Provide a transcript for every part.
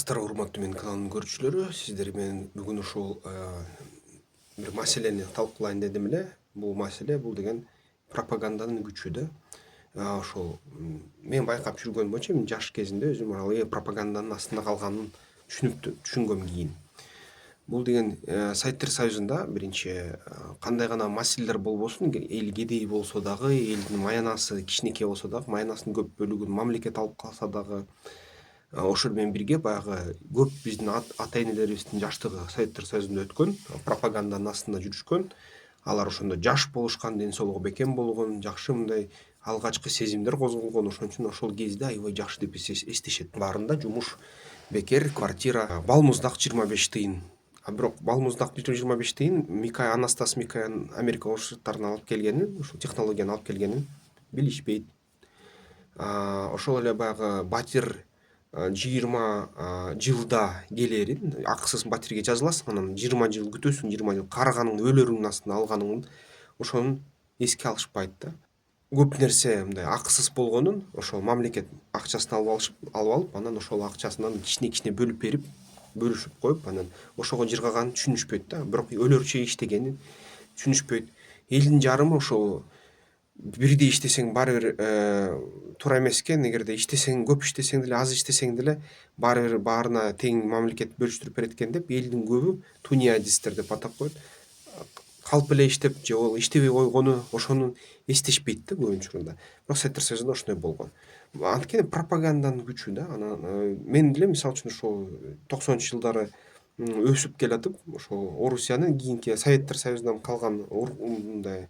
Саламатсыздарбы, урматтуу менин каналымдын көрүүчүлөрү. Сиздер менен бүгүн ушул бир маселени талкуулайын дедим эле. Бул маселе бул деген пропаганданын күчү да. Ошол мен байкап жүргөнүм боюнча мен жаш кезимде өзүм пропаганданын астында калганын түшүнгөм кийин. Бул деген Советтер Союзунда биринчи кандай гана маселелер болбосун, эл кедей болсо дагы, элдин маянасы кичинекей болсо дагы, маянасынын көп бөлүгүн мамлекет алып калса дагы, ошол менен бирге баягы көп биздин ата энелерибиздин жаштыгы Советтер Союзунда өткөн, пропаганданын астында жүрүшкөн. Алар ошондо жаш болушкан, ден соолугу бекем болгон, жакшы мындай алгачкы сезимдер козголгон. Ошон үчүн ошол кезде аябай жакшы деп эстешет. Баарында жумуш бекер, квартира, балмуздак 25 тыйын. Бирок балмуздак 25 тыйын Анастас Микаянын Америка Кошмо Штаттарынан алып келгенин, ушул технологияны алып келгенин билишпейт. Ошол эле баягы батир 20 жылда келерин, акысыз батирге жазыласың, анан 20 жыл күтөсүң, 20 жыл карыганыңды, өлөрүңдүн астына алганыңды, ошонун эске алышпайт да. Көп нерсе мындай акысыз болгонун ошол мамлекет акчасын алып алып, анан ошол акчасынан кичине бөлүп берип, бөлүшүп коюп, анан ошого жыргаганын түшүнүшпөйт да. Бирок өлөрчө иштегенин түшүнүшпөйт. Элдин жарымы ошол бирдей иштесең баары бир туура эмес экен. Эгерде иштесең, көп иштесең деле, аз иштесең деле баары бир баарына тең мамлекет бөлүштүрүп берет экен деп, элдин көбү туниядистер деп атап коет. Калп эле иштеп же ол иштебей койгону ошону эстешпейт да көбүнчө учурда. Бирок Советтер Союзунда ошондой болгон. Анткени пропаганданын күчү да. Анан мен деле мисалы үчүн ошол 90 жылдары өсүп келатып, ошол Орусиянын кийинки Советтер Союзунан калган мындай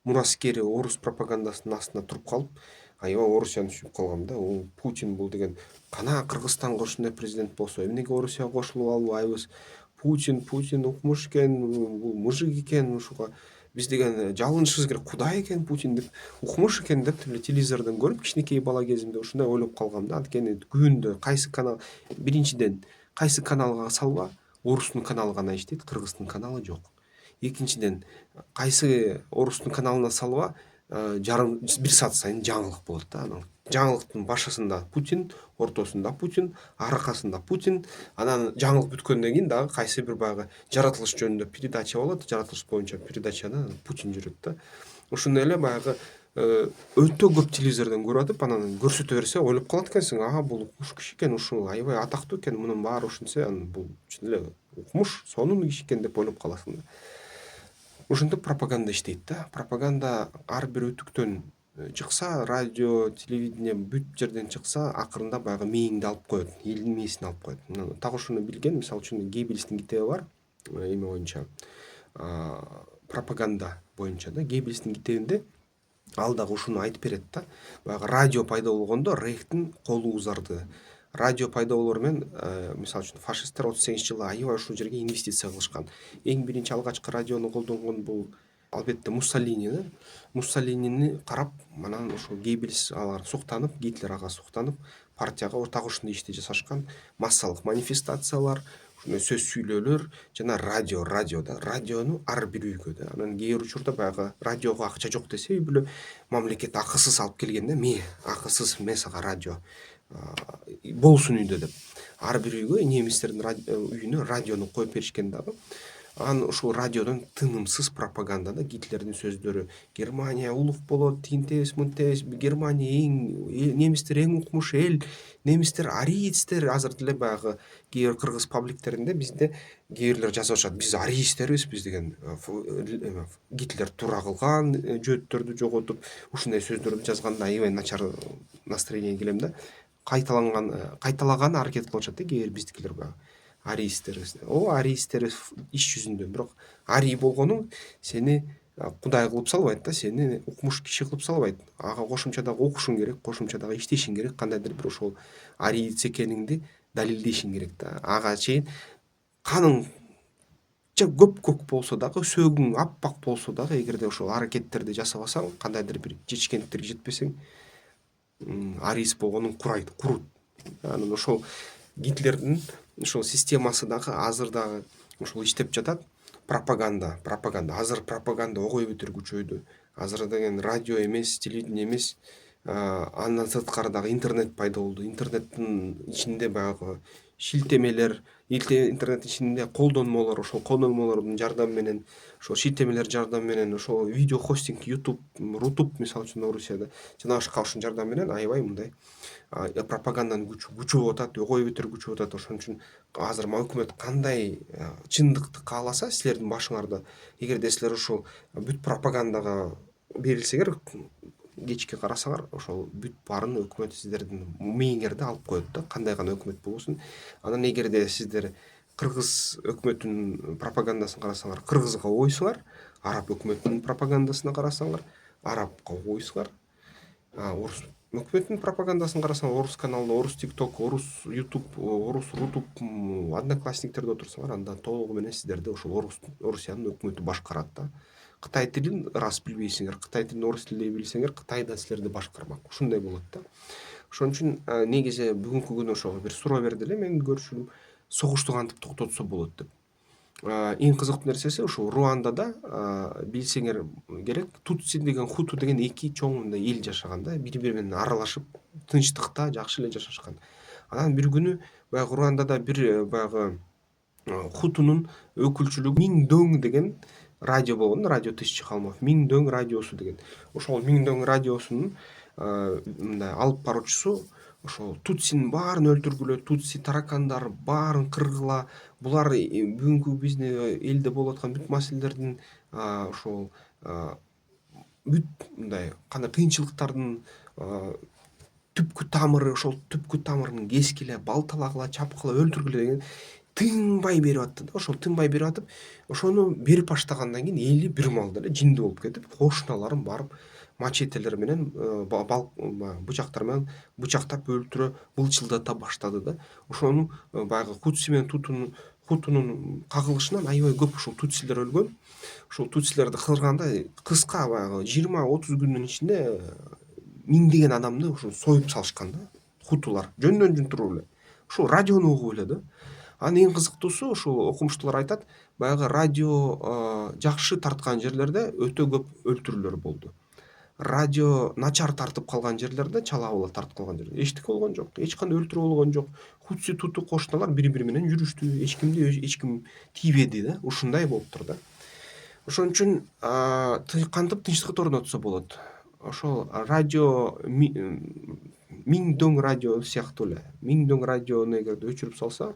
мураскери орус пропагандасынын астында туруп калып, аябай Орусияны түшүнүп калгам да. Путин бул деген кана Кыргызстанга ушундай президент болсо, эмнеге Орусияга кошулуп албайбыз? Путин укмуш экен, бул мыжык экен, ушуга биз деген жалынышыбыз керек, Кудай экен Путин деп, укмуш экен деп телевизордон көрүп, кичинекей бала кезимде ушундай ойлоп калгам да. Анткени күндө кайсы канал, биринчиден кайсы каналга салба, орустун каналы гана иштейт, кыргыздын каналы жок. Экинчиден, кайсы орустун каналына салба, бир саат сайын жаңылык болот да. Анан жаңылыктын башысында Путин, ортосунда Путин, аркасында Путин, анан жаңылык бүткөндөн кийин дагы кайсы бир баягы жаратылыш жөнүндө передача болот, жаратылыш боюнча передачада Путин жүрөт да. Ошондой эле баягы өтө көп телевизордон көрүп атып, анан көрсөтө берсе ойлоп калат экенсиң, бул укмуш киши экен, ушул аябай атактуу экен, мунун баары ушинсе, анан бул чын эле укмуш, сонун киши экен деп ойлоп каласың да. Ошентип пропаганда иштейт да. Пропаганда ар бир өтүктөн чыкса, радио, телевидение бүт жерден чыкса, акырында баягы мээңди алып коет, элдин мээсин алып коет. Так ошону билген, мисалы үчүн Геббельстин китеби бар, эме боюнча, пропаганда боюнча да. Геббельстин китебинде ал дагы ушуну айтып берет да. Баягы радио пайда болгондо Рейхтин колу узарды. Радио пайда болор менен, мисалы үчүн фашисттер 38-жылы аябай ушул жерге инвестиция кылышкан. Эң биринчи алгачкы радиону колдонгон бул албетте Муссолини да. Муссолинини карап, анан ошол Геббельс алар суктанып, Гитлер ага суктанып, партияга так ушундай ишти жасашкан. Массалык манифестациялар, ушундай сөз сүйлөөлөр жана радиода, радиону ар бир үйгө да. Анан кээ бир учурда баягы радиого акча жок десе үй бүлө, мамлекет акысыз алып келген да, акысыз мен сага радио болсун үйдө деп. Ар бир үйгө, немистердин үйүнө радиону коюп беришкен дагы. Анан ушул радиодон тынымсыз пропаганда да, Гитлердин сөздөрү, Германия улук болот, тинтебиз, мынтебиз, Германия немистер эң укмуш эл, немистер ариецтер. Азыр деле баягы кээ бир кыргыз пабликтеринде бизде кээ бирлер жазып атышат, биз ариецтербиз, биз деген Гитлер туура кылган, жөөттөрдү жоготуп, ушундай сөздөрдү жазганда аябай начар настроение келем да. Кайталаган аракет кылып атышат да кээ бир биздикилер баягы. Ариецтер, ариецтер иш жүзүндө, бирок арий болгонуң сени Кудай кылып салбайт да, сени укмуш киши кылып салбайт. Ага кошумча дагы окушуң керек, кошумча дагы иштешиң керек, кандайдыр бир ошол ариец экениңди далилдешиң керек да. Ага чейин каның көк болсо дагы, сөөгүң аппак болсо дагы, эгерде ошол аракеттерди жасабасаң, кандайдыр бир жетишкендиктерге жетпесең, ариец болгонуң курут. Анан ошол Гитлердин ошол системасы дагы азыр дагы ошол иштеп жатат. Пропаганда. Азыр пропаганда огой бетер күчөйдү. Азыр деген радио эмес, телевидение эмес, Андан сырткары дагы интернет пайда болду. Интернеттин ичинде баягы шилтемелер, интернеттин ичинде колдонмолор, ошол колдонмолордун жардамы менен, ошол шилтемелер жардамы менен, ошол видео хостинг, YouTube, Рутуб мисалы үчүн Орусияда жана башка ушун жардамы менен аябай мындай пропаганданын күчү күчөп атат, өгөй бетер күчөп атат. Ошон үчүн азыр өкмөт кандай чындыкты кааласа силердин башыңарда, эгерде силер ушул бүт пропагандага берилсеңер, кечке карасаңар, ошол бүт баарын өкмөт сиздердин мээңерди алып коет да, кандай гана өкмөт болбосун. Анан эгерде сиздер кыргыз өкмөтүнүн пропагандасын карасаңар, кыргызга ойсуңар, араб өкмөтүнүн пропагандасына карасаңар, арабка ойсуңар. Орус өкмөтүнүн пропагандасын карасаңар, орус каналында, орус тикток, орус ютуб, орус рутуб, одноклассниктерде отурсаңар, анда толугу менен сиздерди ошол Орусиянын өкмөтү башкарат да. Кытай тилин рас билбейсиңер, Кытай тилин орус тилдей билсеңер, Кытай да силерди башкармак. Ушундай болот да. Ошон үчүн негизи бүгүнкү күнү ошого бир суроо берди эле менин көрүшүм, согушту кантип токтотсо болот деп. Эң кызыктуу нерсеси ушул Руандада билсеңер керек, Тутси деген, Хуту деген эки чоң мындай эл жашаган да, бири менен аралашып, тынчтыкта жакшы эле жашашкан. Анан бир күнү баягы Руандада бир баягы Хутунун өкүлчүлүгү Миң Дөң деген радио болгон, радио Тысяча холмов, Миң Дөң радиосу деген. Ошол Миң Дөң радиосунун мындай алып баруучусу ошол Тутсинин баарын өлтүргүлө, Тутси таракандар баарын кыргыла, булар бүгүнкү биздин элде болуп аткан бүт маселелердин ошол бүт мындай кандай кыйынчылыктардын түпкү тамыры, ошол түпкү тамырын кескиле, балталагыла, чапкыла, өлтүргүлө деген тынбай берип атты да. Ошол тынбай берип атып, ошону берип баштагандан кийин эли бир маалда эле жинди болуп кетип, кошуналарын барып мачетелер менен, бычактар менен бычактап өлтүрө, былчылдата баштады да. Ошону баягы Хутси менен Хутунун кагылышынан аябай көп ушул тутсилер өлгөн. Ушул тутсилерди кырганда кыска баягы 20-30 күндүн ичинде миңдеген адамды ушул союп салышкан да. Хутулар жөндөн туруп эле ушул радиону угуп эле да. Анын эң кызыктуусу, ушул окумуштуулар айтат, баягы радио жакшы тарткан жерлерде өтө көп өлтүрүүлөр болду. Радио начар тартып калган жерлерде, чалабыла тартып калган жерлерде эчтеке болгон жок, эч кандай өлтүрүү болгон жок. Хутси Туту кошуналар бири менен жүрүштү, эч ким тийбеди да. Ушундай болуптур да. Ошон үчүн кантип тынчтыкты орнотсо болот? Ошол радио Миң Дөң радио сыяктуу эле. Миң Дөң радиону эгерде өчүрүп салса,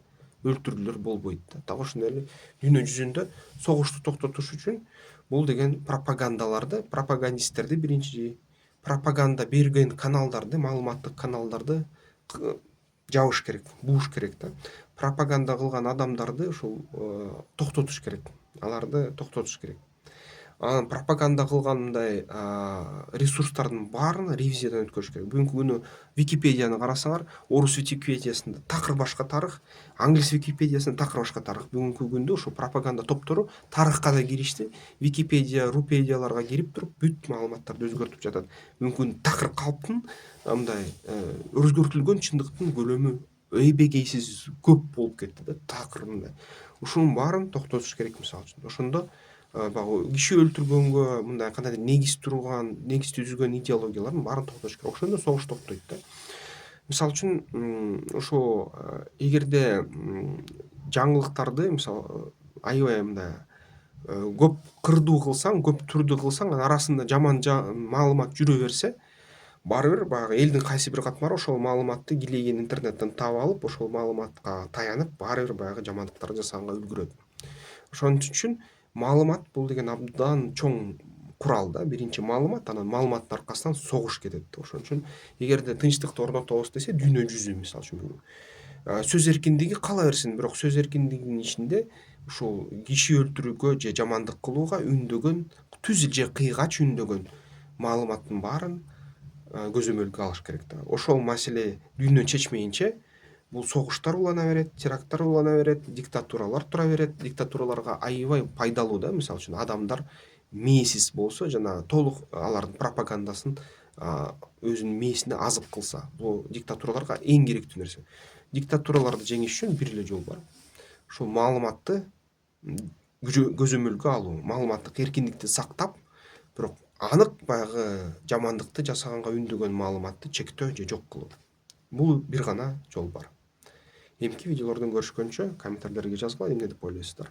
өлтүрүүлөр болбойт да. Так ошондой эле дүйнө жүзүндө согушту токтотуш үчүн бул деген пропагандаларды, пропагандисттерди биринчи, пропаганда берген каналдарды, маалыматтык каналдарды жабыш керек, бууш керек да. Пропаганда кылган адамдарды ушул токтотуш керек. Аларды токтотуш керек. Анан пропаганда кылган мындай ресурстардын баарын ревизиядан өткөрүш керек. Бүгүнкү күнү Википедияны карасаңар, орус Википедиясында такыр башка тарых, англис Википедиясында такыр башка тарых. Бүгүнкү күндө ушул пропаганда топтору тарыхка да киришти. Википедия, Рупедияларга кирип туруп бүт маалыматтарды өзгөртүп жатат. Бүгүнкү күндө такыр калптын мындай өзгөртүлгөн чындыктын көлөмү эбегейсиз көп болуп кетти да. Такыр мындай. Ушунун баарын токтотуш керек мисалы үчүн. Ошондо баягы киши өлтүргөнгө мындай кандайдыр негиз түзгөн идеологиялардын баарын токтотуш керек. Ошондо согуш токтойт да. Мисалы үчүн ошо эгерде жаңылыктарды мисалы аябай мындай көп кырдуу кылсаң, көп түрдүү кылсаң, арасында жаман маалымат жүрө берсе, баары бир баягы элдин кайсы бир катмары ошол маалыматты килейген интернеттен таап алып, ошол маалыматка таянып, баары бир баягы жамандыктарды жасаганга үлгүрөт. Ошон үчүн маалымат бул деген абдан чоң курал да. Биринчи маалымат, анан маалыматтын аркасынан согуш кетет. Ошон үчүн эгерде тынчтыкты орнотобуз десе, дүйнө жүзү мисалы үчүн сөз эркиндиги кала берсин, бирок сөз эркиндигинин ичинде ушул киши өлтүрүүгө же жамандык кылууга үндөгөн, түз же кыйгач үндөгөн маалыматтын баарын көзөмөлгө алыш керек да. Ошол маселе дүйнө чечмейинче бул согуштар улана берет, теракттар улана берет, диктатуралар тура берет. Диктатураларга аябай пайдалуу да. Мисалы үчүн адамдар мээсиз болсо, жана толук алардын пропагандасын өзүнүн мээсине азык кылса, бул диктатураларга эң керектүү нерсе. Диктатураларды жеңиш үчүн бир эле жол бар. Ушул маалыматты көзөмөлгө алуу, маалыматтык эркиндикти сактап, бирок анык баягы жамандыкты жасаганга үндөгөн маалыматты чектөө же жок кылуу. Бул бир гана жол бар. Эмки видеолордон көрүшкөнчө комментарийлерге жазгыла, эмне деп ойлойсуздар?